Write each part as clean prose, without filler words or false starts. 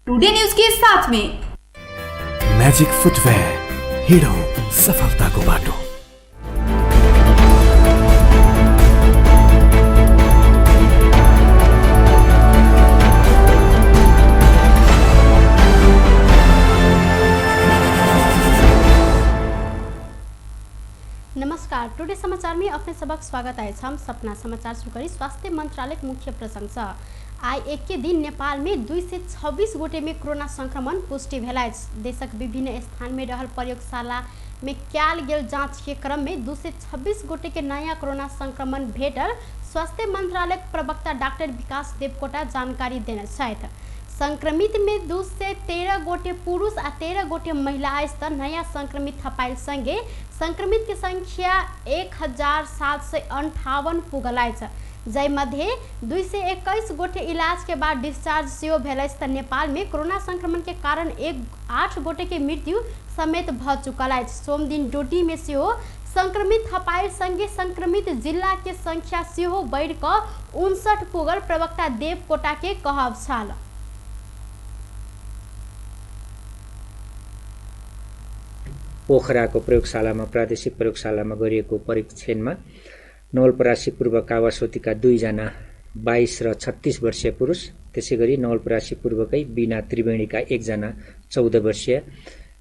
Today news के साथ में मैजिक फुटवेयर, हिडो सफलताको बाटो। नमस्कार, टुडे समाचार में अपने सबक स्वागत है। हम सपना समाचार शुरू करी। स्वास्थ्य मंत्रालय मुख्य प्रशंसा आई एक के दिन नेपाल में 226 गोटे में कोरोना संक्रमण पुष्टि भेला। देशक विभिन्न स्थान में रहल प्रयोगशाला में कैल गेल जांच के क्रम में 226 गोटे के नया कोरोना संक्रमण भेटल स्वास्थ्य मंत्रालय प्रवक्ता डॉक्टर विकास देवकोटा जानकारी देने छथि। संक्रमित में 213 गोटे पुरुष आ 13 गोटे महिला आइस्ता नया संक्रमित थपाइल संगे संक्रमित की संख्या 1758 पुगल अछि। जय मध्य 221 गोटे इलाज के बाद डिस्चार्ज सेहो भेल अछि। नेपाल में कोरोना संक्रमण के कारण 8 गोटे के मृत्यु समेत भ चुकल अछि। सोम दिन डोटी में सेहो संक्रमित थपाइल संगे संक्रमित जिला के संख्या सेहो बढ़ क 59 पुगल प्रवक्ता देवकोटा के कहब छल। पोखराको प्रयोगशालामा प्रादेशिक प्रयोगशालामा गरिएको परीक्षणमा नवलपरासी पूर्व कावासोतीका 2 जना 22 र 36 वर्षीय पुरुष, त्यसैगरी नवलपरासी पूर्वकै बिना त्रिवेणीका 1 जना 14 वर्षीय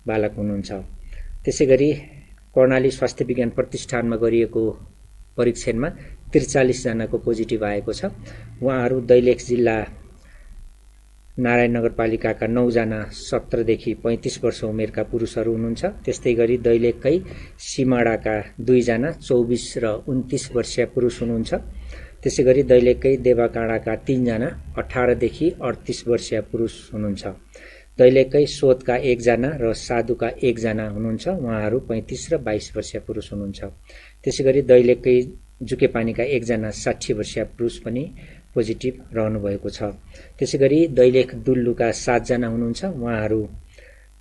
बालक हुनुहुन्छ। त्यसैगरी कर्णाली स्वास्थ्य विज्ञान प्रतिष्ठानमा गरिएको परीक्षणमा 43 जनाको पोजिटिभ आएको छ। उहाँहरू दैलेख जिल्ला नारायण नगरपालिकाका 9 जना 17 देखि 35 वर्ष उमेरका पुरुषहरू हुनुहुन्छ। त्यस्तै गरी दैलेखकै सिमाडाका 2 जना 24 र 29 वर्षीय पुरुष हुनुहुन्छ। त्यसैगरी दैलेखकै देवाकाँडाका 3 जना 18 देखि 38 वर्षीय पुरुष हुनुहुन्छ। दैलेखकै सोधका 1 जना र साधुका 1 जना हुनुहुन्छ। उहाँहरू 35 र 22 वर्षीय पुरुष हुनुहुन्छ। त्यसैगरी दैलेखकै जुकेपानीका 1 जना 60 वर्षीय पुरुष पनि पोजिटिभ रहनु भएको छ। त्यसैगरी दैलेख दुल्लुका 7 जना हुनुहुन्छ। उहाँहरू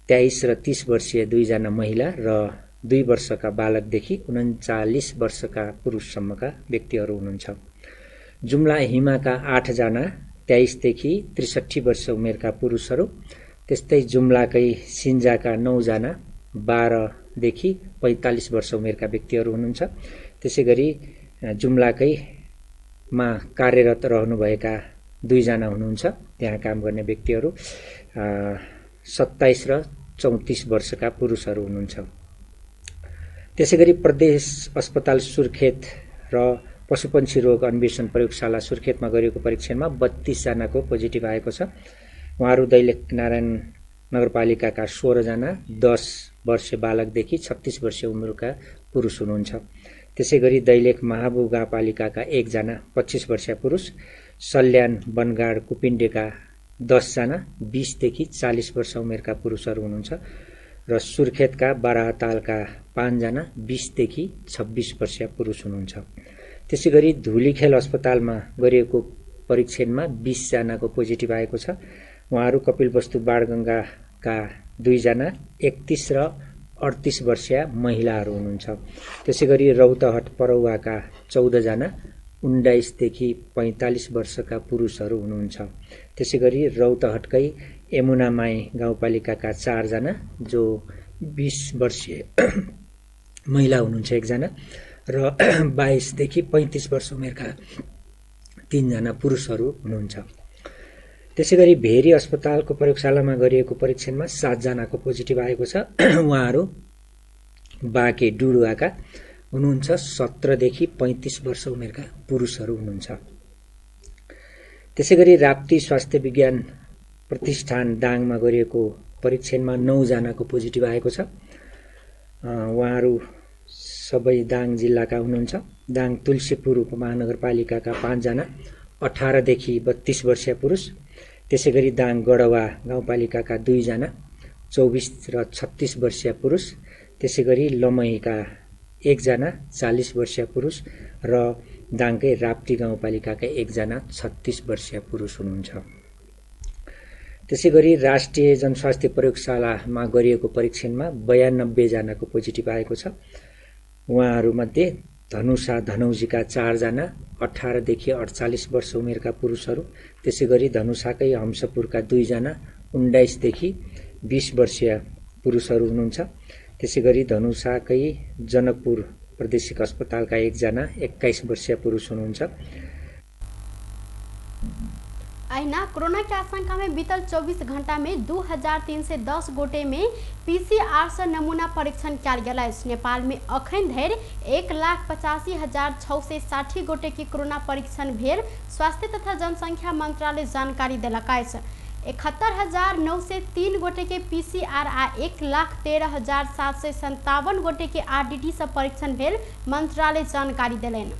23 र 30 वर्षीय 2 जना महिला र 2 वर्षका बालकदेखि 39 वर्षका पुरुषसम्मका व्यक्तिहरू हुनुहुन्छ। जुम्ला हिमाका 8 जना 23 देखि 63 वर्ष उमेरका पुरुषहरू, त्यस्तै जुम्लाकै सिन्जाका 9 जना 12 देखि 45 वर्ष उमेरका व्यक्तिहरू हुनुहुन्छ। त्यसैगरी जुम्लाकै मा कार्यरत रहनुभएका 2 जना हुनुहुन्छ। त्यहाँ काम गर्ने व्यक्तिहरू 27 र 34 वर्षका पुरुषहरू हुनुहुन्छ। त्यसैगरी प्रदेश अस्पताल सुर्खेत र पशुपन्छी रोग अन्वेषण प्रयोगशाला सुर्खेतमा गरिएको परीक्षणमा 32 जनाको पोजिटिभ आएको छ। उहाँहरू दैलेख नारायण नगरपालिकाका 16 जना 10 वर्षीय बालकदेखि 36 वर्षीय उमेरका पुरुष हुनुहुन्छ। त्यसैगरी दैलेख महाबु गाउँपालिकाका 1 जना 25 वर्षीय पुरुष, सल्यान बनगाड कुपिण्डेका 10 जना 20 देखि 40 वर्ष उमेरका पुरुषहरू हुनुहुन्छ र सुर्खेतका बाराहतालका 5 जना 20 देखि 26 वर्षीय पुरुष हुनुहुन्छ। त्यसैगरी धुलीखेल अस्पतालमा गरिएको परीक्षणमा 20 जनाको पोजिटिभ आएको छ। उहाँहरू कपिलवस्तु बाणगंगाका 2 जना 31 र 38 वर्षीय महिलाहरू हुनुहुन्छ। त्यसैगरी रौतहट परौवाका 14 जना 19 देखि 45 वर्षका पुरुषहरू हुनुहुन्छ। त्यसैगरी रौतहटकै यमुनामाई गाउँपालिकाका 4 जना जो 20 वर्षीय महिला हुनुहुन्छ 1 जना र 22 देखि 35 वर्ष उमेरका 3 जना पुरुषहरू हुनुहुन्छ। त्यसैगरी भेरी अस्पतालको प्रयोगशालामा गरिएको परीक्षणमा 7 जनाको पोजिटिभ आएको छ। उहाँहरू बाँके डुडुवाका हुनुहुन्छ। 17 देखि 35 वर्ष उमेरका पुरुषहरू हुनुहुन्छ। त्यसैगरी राप्ती स्वास्थ्य विज्ञान प्रतिष्ठान दाङमा गरिएको परीक्षणमा 9 जनाको पोजिटिभ आएको छ। उहाँहरू सबै दाङ जिल्लाका हुनुहुन्छ। दाङ तुलसीपुर उपमहानगरपालिकाका 5 जना 18 देखि 32 वर्षीय पुरुष, त्यसैगरी दाङ गडवा गाउँपालिकाका 2 जना 24 र 36 वर्षीय पुरुष, त्यसैगरी लमहीका 1 जना 40 वर्षीय पुरुष र दाङकै राप्ती गाउँपालिकाका 1 जना 36 वर्षीय पुरुष हुनुहुन्छ। त्यसैगरी राष्ट्रिय जनस्वास्थ्य प्रयोगशालामा गरिएको परीक्षणमा 92 जनाको पोजिटिभ आएको छ। उहाँहरूमध्ये धनुषा धनौजीका 4 जना 18 देखि 48 वर्ष उमेरका पुरुषहरू, त्यसैगरी धनुषाकै हम्सपुरका 2 जना 19 देखि 20 वर्षीय पुरुषहरू हुनुहुन्छ। त्यसैगरी धनुषाकै जनकपुर प्रादेशिक अस्पतालका 1 जना 21 वर्षीय पुरुष हुनुहुन्छ। अहिना कोरोना की आशंका में बीतल 24 घंटा में 2310 गोटे में PCR से नमूना परीक्षण किया गया। नेपाल में अखन धरि 1,85,660 गोटे की कोरोना परीक्षण भेल स्वास्थ्य तथा जनसंख्या मंत्रालय जानकारी देलक अछि। 71,903 गोटे के PCR आ 1,13,757 गोटे के RDT से परीक्षण भेल मंत्रालय जानकारी देलनि।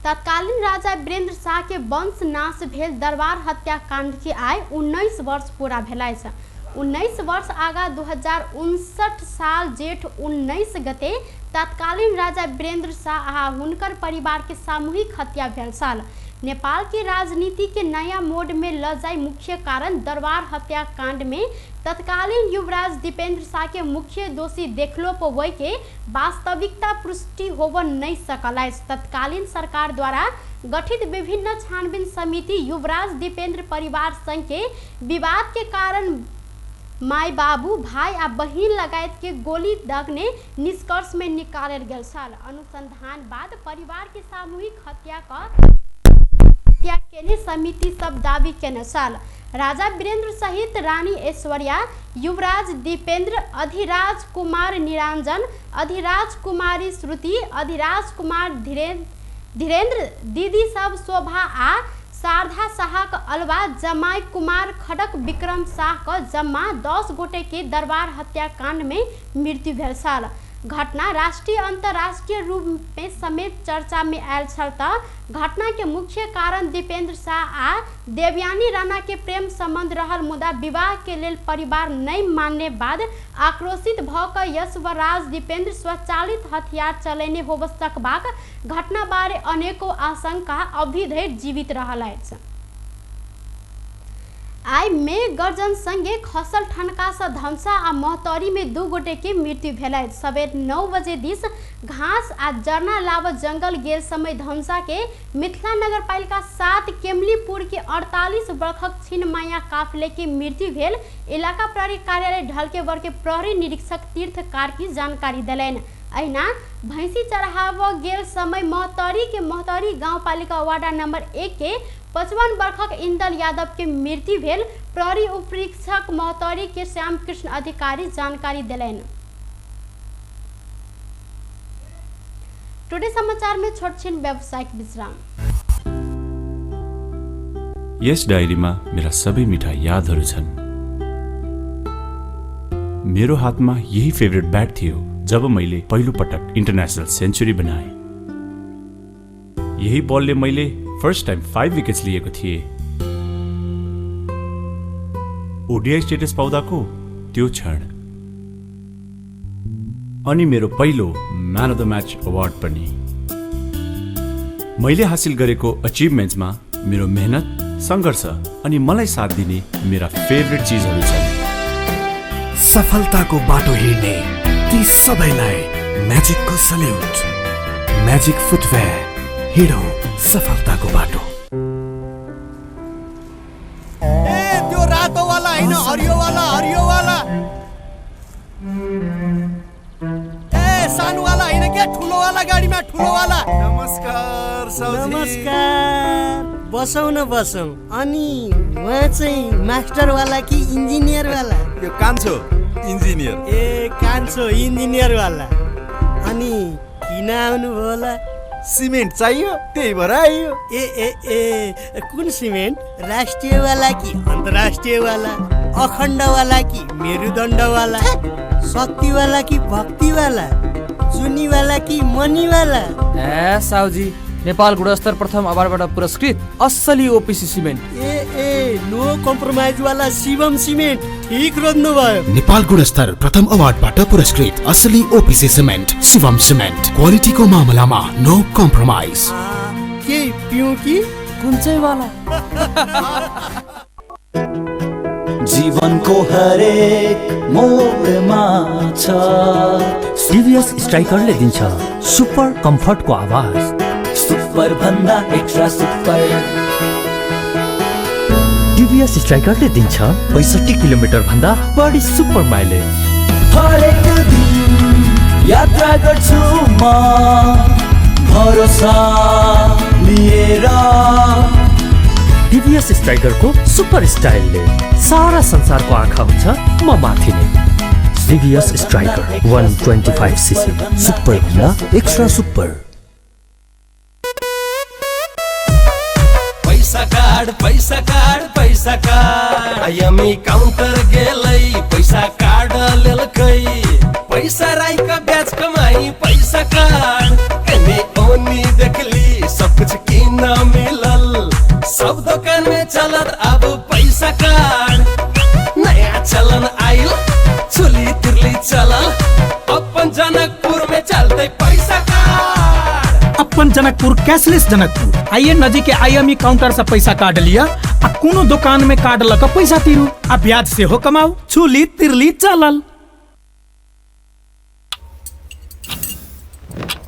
तत्कालीन राजा वीरेंद्र शाह के वंश नाश भेल दरबार हत्याकांड के आइ 19 वर्ष पूरा भेल अछि। 19 वर्ष आगा 2059 साल जेठ 19 गते तत्कालीन राजा वीरेंद्र शाह आ हुनकर परिवार के सामूहिक हत्या भेल साल। नेपाल की राजनीति के नया मोड में ल जाय मुख्य कारण दरबार हत्याकांड में तत्कालीन युवराज दीपेंद्र शाह के मुख्य दोषी देखलो पवै के वास्तविकता पुष्टि होव नहीं सकल अछि। तत्कालीन सरकार द्वारा गठित विभिन्न छानबीन समिति युवराज दीपेंद्र परिवार संग के विवाद के कारण माई बाबू भाई आ बहिन लगायत के गोली दागने निष्कर्ष में निकालल गेल साल। अनुसंधान बाद परिवार के सामूहिक हत्या केने समिति सब दावी केने साल। राजा वीरेंद्र सहित रानी ऐश्वर्या, युवराज दीपेंद्र, अधिराज कुमार निरंजन, अधिराज कुमारी श्रुति, अधिराज कुमार धीरेन्द्र, दीदी सब शोभा आ शारदा शाह का अलवा जमाई कुमार खड़क विक्रम शाह का जम्मा 10 गोटे के दरबार हत्याकांड में मृत्यु भेल साल। घटना राष्ट्रीय अंतर्राष्ट्रीय रूप में समेत चर्चा में आयल छल। घटना के मुख्य कारण दीपेंद्र शाह आ देवयानी राणा के प्रेम संबंध रहल, मुदा विवाह के लेल परिवार नहीं मानने बाद आक्रोशित भ क यशवराज दीपेंद्र स्वचालित हथियार चलेने होब सकबाक घटना बारे अनेकों आशंका अभी धरि जीवित रहल अछि। आई मेघ गर्जन संगे खसल ठनका से धमसा आ महतौरी में 2 गोटे के मृत्यु भेल। सबेर 9 बजे दिस घास आ जरना लाव जंगल गेल समय धमसा के मिथिला नगर पालिका 7 केमलीपुर के 48 वर्षक छिनमाया काफले के मृत्यु भेल। इलाका प्रहरी कार्यालय ढलकेवर के प्रहरी निरीक्षक तीर्थ कार्की जानकारी दिलैन। अहिना भैंसी चढ़ाव गेल समय महतौरी गाँव पालिका वार्ड नंबर 1 के 55 वर्षक इंदल यादव के मृत्यु भेल। प्रहरी उपरीक्षक महतौरी के श्याम कृष्ण अधिकारी जानकारी दिलैन। टुडे समाचार में छोटछिन व्यावसायिक विश्राम। यस डायरीमा मेरा सबै मिठा यादहरू छन्। मेरो हातमा यही फेभरेट ब्याट थियो जब मैले पहिलो पटक इन्टरनेशनल सेन्चुरी बनाए। यही बलले मैले फर्स्ट टाइम 5 विकेट्स लिएको थिएँ। ओडीआई स्टेटस पाउँदाको त्यो क्षण अनि मेरो पहिलो man of the match award पनि। मैले हासिल गरेको अचिभमेन्ट्समा मेरो मेहनत, सङ्घर्ष अनि मलाई साथ दिने मेरा फेभरेट चिजहरू छन्। सफलताको बाटो हिँड्ने ती सबैलाई म्याजिकको सल्युट। म्याजिक फुटवेयर, हिँडौँ सफलताको बाटो। त्यो रातो वाला हैन, हरियो वाला सानो वाला हैन के, ठुलो वाला गाडीमा ठुलो वाला। नमस्कार साउजी। नमस्कार, बसौँ न बसौँ। अनि उहाँ चाहिँ मास्टर वाला कि इन्जिनियर वाला? यो कान्छो इन्जिनियर। ए कान्छो इन्जिनियर वाला। अनि किन आउनु भयो होला? सिमेन्ट चाहियो, त्यही भएर आइयो। ए ए ए कुन सिमेन्ट? राष्ट्रिय वाला कि अन्तर्राष्ट्रिय वाला? अखण्ड वाला कि मेरुदण्ड वाला? शक्ति वाला कि भक्ति वाला? चुनी वाला कि मनी वाला? ए साउजी, नेपाल गुणस्तर प्रथम अवार्डबाट पुरस्कृत असली ओपीसी सिमेन्ट। ए नो कम्प्रोमाइज वाला शिवम सिमेन्ट। ठीक रोज्नु भयो। नेपाल गुणस्तर प्रथम अवार्डबाट पुरस्कृत असली ओपीसी सिमेन्ट शिवम सिमेन्ट। क्वालिटीको मामलामा नो कम्प्रोमाइज। के पिउँ कि कुन चाहिँ वाला? जीवनको हरेक मोडमा छ सिरियस स्ट्राइकरले दिन्छ सुपर कम्फर्टको आवाज। सुपर भन्दा एक्स्ट्रा सुपर। टिभीएस स्ट्राइकरले दिन्छ 65 किलोमिटर भन्दा बढी सुपर माइलेज। हरेक दिन यात्रा गर्छु म भरोसा लिएर। टिभीएस स्ट्राइकरको सुपर स्टाइलले सारा संसारको आँखा हुन्छ म माथि नै। टिभीएस स्ट्राइकर 125cc सुपर भन्दा एक्स्ट्रा सुपर। पैसा कार्ड आइएमई काउन्टर गेलै पैसा कार्ड लेलकै। पैसा राईका ब्याज कमाई पैसा कार्ड एने ओनी देखली सब कुछ किन मिलल। सब दुकान में चलत अब पैसा कार्ड। नया चलन आइल चुली तिरली चलल। अपन जनकपुर में चलते पैसा कार्ड। अपन जनकपुर कैशलेस जनकपुर आइए नजीक आईएमई काउंटर से पैसा कार्ड लिया आ कोनो दुकान में कार्ड लक पैसा तिरु आ ब्याज से हो कमाऊ। छुली तिरली चलल।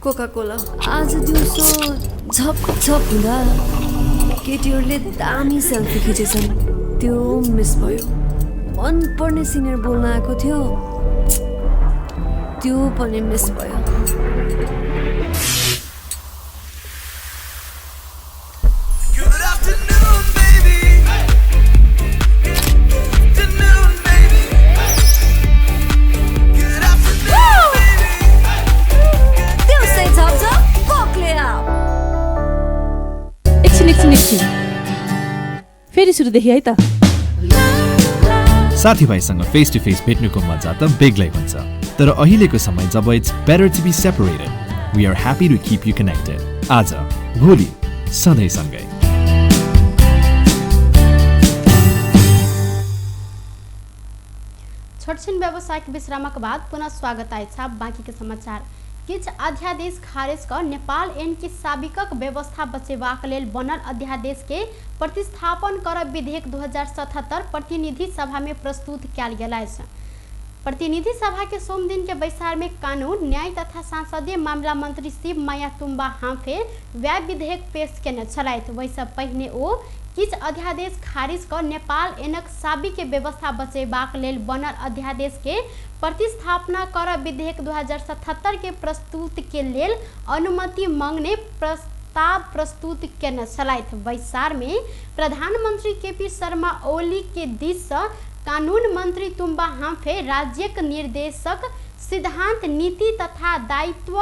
कोका कोला आज दिउँसो झप हुँदा केटीहरूले दामी सेल्फी खिचेछन्। त्यो मिस भयो। मन पर्ने सिनियर बोल्न आएको थियो त्यो पनि मिस भयो। एकछिन फेरि सुरुदेखि है त। साथीभाइसँग फेस टु फेस भेट्नुको मजा त बेग्लै हुन्छ, तर अहिलेको समय जब it's better to be separated, we are happy to keep you connected. आज भोलि सधैँ सँगै। छोटछिन व्यावसायिक विश्रामक बाद पुनः स्वागत आएछ बाँकी के समाचार। किछ अध्यादेश खारेज कर नेपाल एन की साबिकक व्यवस्था बचेबाक लेल बनल अध्यादेश के प्रतिस्थापन कर विधेयक 2077 प्रतिनिधि सभा में प्रस्तुत कयल गेल अछि। प्रतिनिधि सभा के सोम दिन के बैसार में कानून न्याय तथा संसदीय मामला मंत्री शिव माया तुम्बा हांफे व्यय विधेयक पेश केने छलथि। वैसे पहिने ओ किछ अध्यादेश खारिज कर नेपाल एनक साबिक के व्यवस्था बचेबाक लेल बनल अध्यादेश के प्रतिस्थापना कर विधेयक 2077 के प्रस्तुत के लेल अनुमति मांगने प्रस्ताव प्रस्तुत केने छलथि। बैसार में प्रधानमंत्री केपी शर्मा ओली के दिश से कानून मंत्री तुम्बा हांफे राज्यक निर्देशक सिद्धांत नीति तथा दायित्व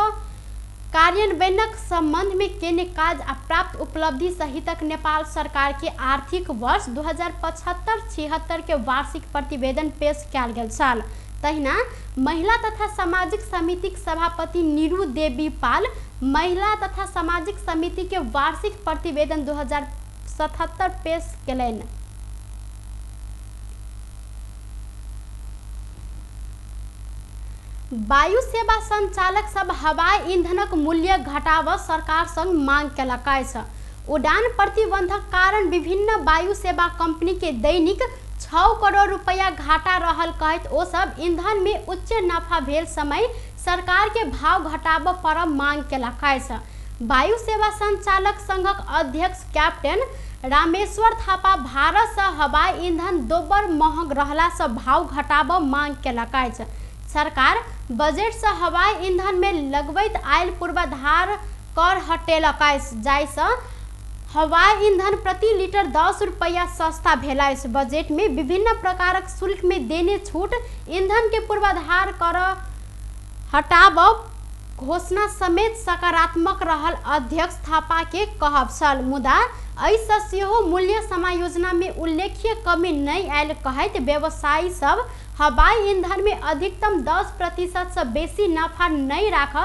कार्यान्वयनक संबंध में केने काज आ प्राप्त उपलब्धि सहितक नेपाल सरकार के आर्थिक वर्ष 2075-76 के वार्षिक प्रतिवेदन पेश कयल गेल छल। तहिना महिला तथा सामाजिक समिति सभापति नीरू देवी पाल महिला तथा सामाजिक समिति के वार्षिक प्रतिवेदन 2077 पेश कयलनि। वायु सेवा संचालक सब हवाई ईंधनक मूल्य घटाव सरकार संग मांग केलक अछि। उड़ान प्रतिबंधक कारण विभिन्न वायु सेवा कंपनी के दैनिक 6 करोड़ रुपया घाटा रहल कहत ओ सब ईंधन में उच्च नफा भेल समय सरकार के भाव घटाव पर मांग केलक अछि। वायु सेवा संचालक संघक अध्यक्ष कैप्टन रामेश्वर थापा भारत से हवाई ईंधन दोबर महंग रहला से भाव घटाव मांग केलक अछि। सरकार बजट से हवाई ईंधन में लगबैत आयल पूर्वाधार कर हटेलक अछि, जाहिसँ हवाई ईंधन प्रति लीटर 10 रुपया सस्ता भेल अछि। बजट में विभिन्न प्रकारक शुल्क में देने छूट ईंधन के पूर्वाधार कर हटाव घोषणा समेत सकारात्मक रहल अध्यक्ष थापा के कहब छल। मुदा एहिसँ सेहो मूल्य समायोजन में उल्लेखनीय कमी नहीं आयल कहैत व्यवसायी सब हवाई ईंधन में अधिकतम 10% से बेसी नफा नहीं राख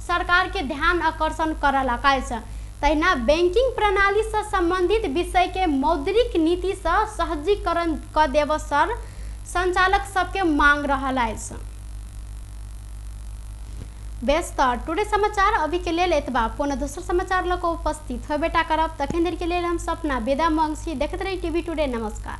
सरकार के ध्यान आकर्षण करलक अछि। तहिना बैंकिंग प्रणाली से संबंधित विषय के मौद्रिक नीति से सहजीकरण क देव संचालक सबके मांग रहल अछि। व्यस्त टुडे समाचार अभी के लेल एतबा। पुनः दोसर समाचार लऽ कऽ उपस्थित होबेटा करब। तखन देर के लेल हम सपना विदा मांग छी। देखते रही टीवी टुडे। नमस्कार।